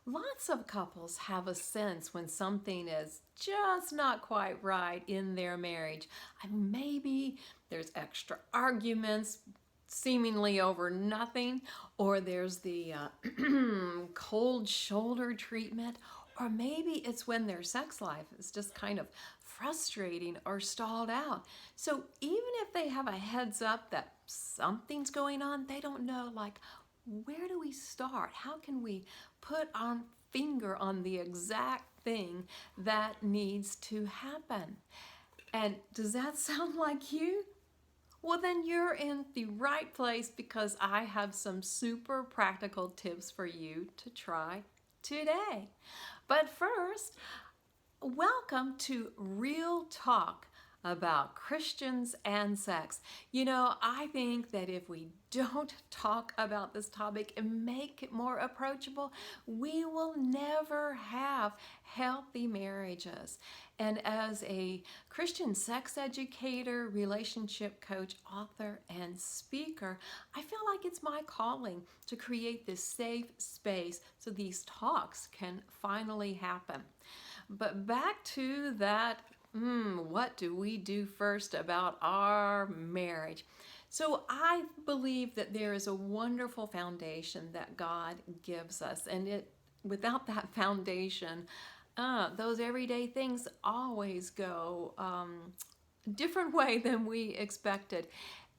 Lots of couples have a sense when something is just not quite right in their marriage. Maybe there's extra arguments seemingly over nothing, or there's the cold shoulder treatment, or maybe it's when their sex life is just kind of frustrating or stalled out. So even if they have a heads up that something's going on, they don't know, like, where do we start? How can we put our finger on the exact thing that needs to happen? And does that sound like you? Well, then you're in the right place, because I have some super practical tips for you to try today. But first, welcome to Real Talk about Christians and sex. I think that if we don't talk about this topic and make it more approachable, we will never have healthy marriages. And as a Christian sex educator, relationship coach, author, and speaker, I feel like it's my calling to create this safe space so these talks can finally happen. But back to that, what do we do first about our marriage? So I believe that there is a wonderful foundation that God gives us, and without that foundation, those everyday things always go a different way than we expected.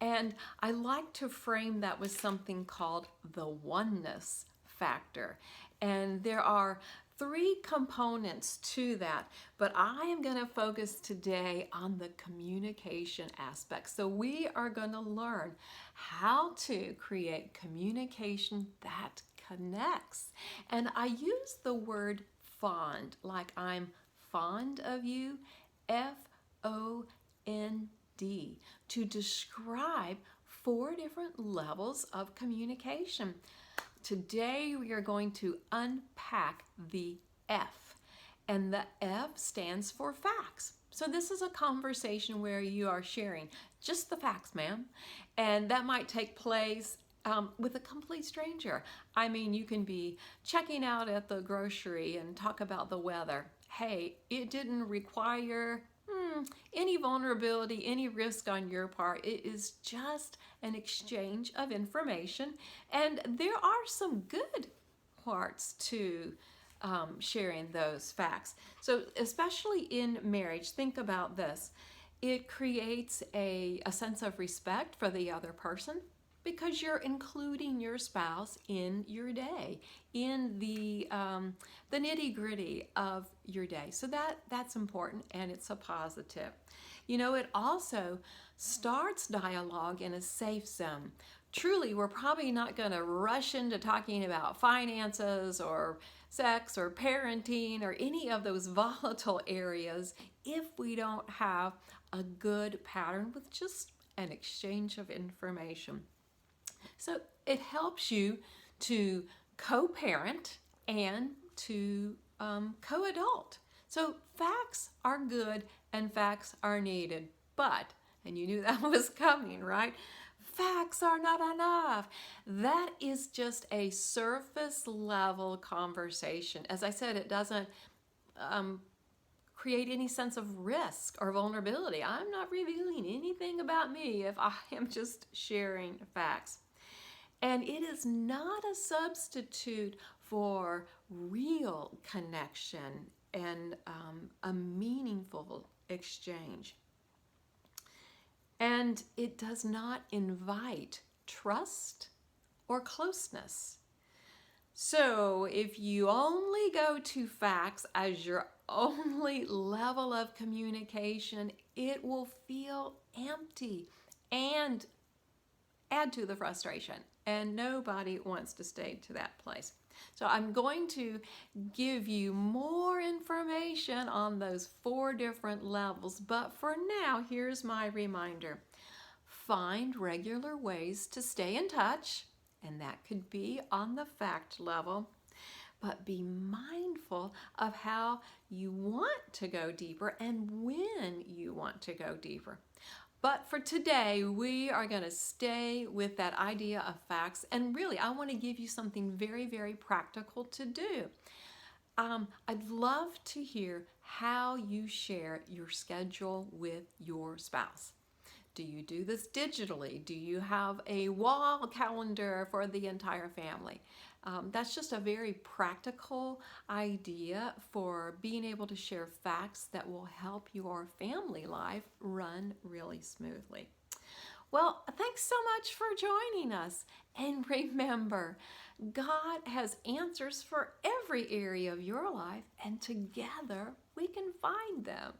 And I like to frame that with something called the oneness factor. And there are three components to that, but I am going to focus today on the communication aspect. So we are going to learn how to create communication that connects. And I use the word fond, like I'm fond of you, F-O-N-D, to describe four different levels of communication. Today we are going to unpack the F, and the F stands for facts. So this is a conversation where you are sharing just the facts, ma'am, and that might take place with a complete stranger. You can be checking out at the grocery and talk about the weather. Hey, it didn't require any vulnerability, any risk on your part. It is just an exchange of information, and there are some good parts to sharing those facts. So especially in marriage, think about this. It creates a sense of respect for the other person, because you're including your spouse in your day, in the nitty-gritty of your day. So that's important, and it's a positive. It also starts dialogue in a safe zone. Truly, we're probably not going to rush into talking about finances or sex or parenting or any of those volatile areas if we don't have a good pattern with just an exchange of information. So it helps you to co-parent and to co-adult. So facts are good and facts are needed, but, and you knew that was coming, right? Facts are not enough. That is just a surface level conversation. As I said, it doesn't create any sense of risk or vulnerability. I'm not revealing anything about me if I am just sharing facts. And it is not a substitute for real connection and a meaningful exchange. And it does not invite trust or closeness. So if you only go to facts as your only level of communication, it will feel empty and add to the frustration. And nobody wants to stay to that place. So I'm going to give you more information on those four different levels. But for now, here's my reminder. Find regular ways to stay in touch, and that could be on the fact level. But be mindful of how you want to go deeper and when you want to go deeper. But for today, we are going to stay with that idea of facts. And really, I want to give you something very, very practical to do. I'd love to hear how you share your schedule with your spouse. Do you do this digitally? Do you have a wall calendar for the entire family? That's just a very practical idea for being able to share facts that will help your family life run really smoothly. Well, thanks so much for joining us. And remember, God has answers for every area of your life, and together we can find them.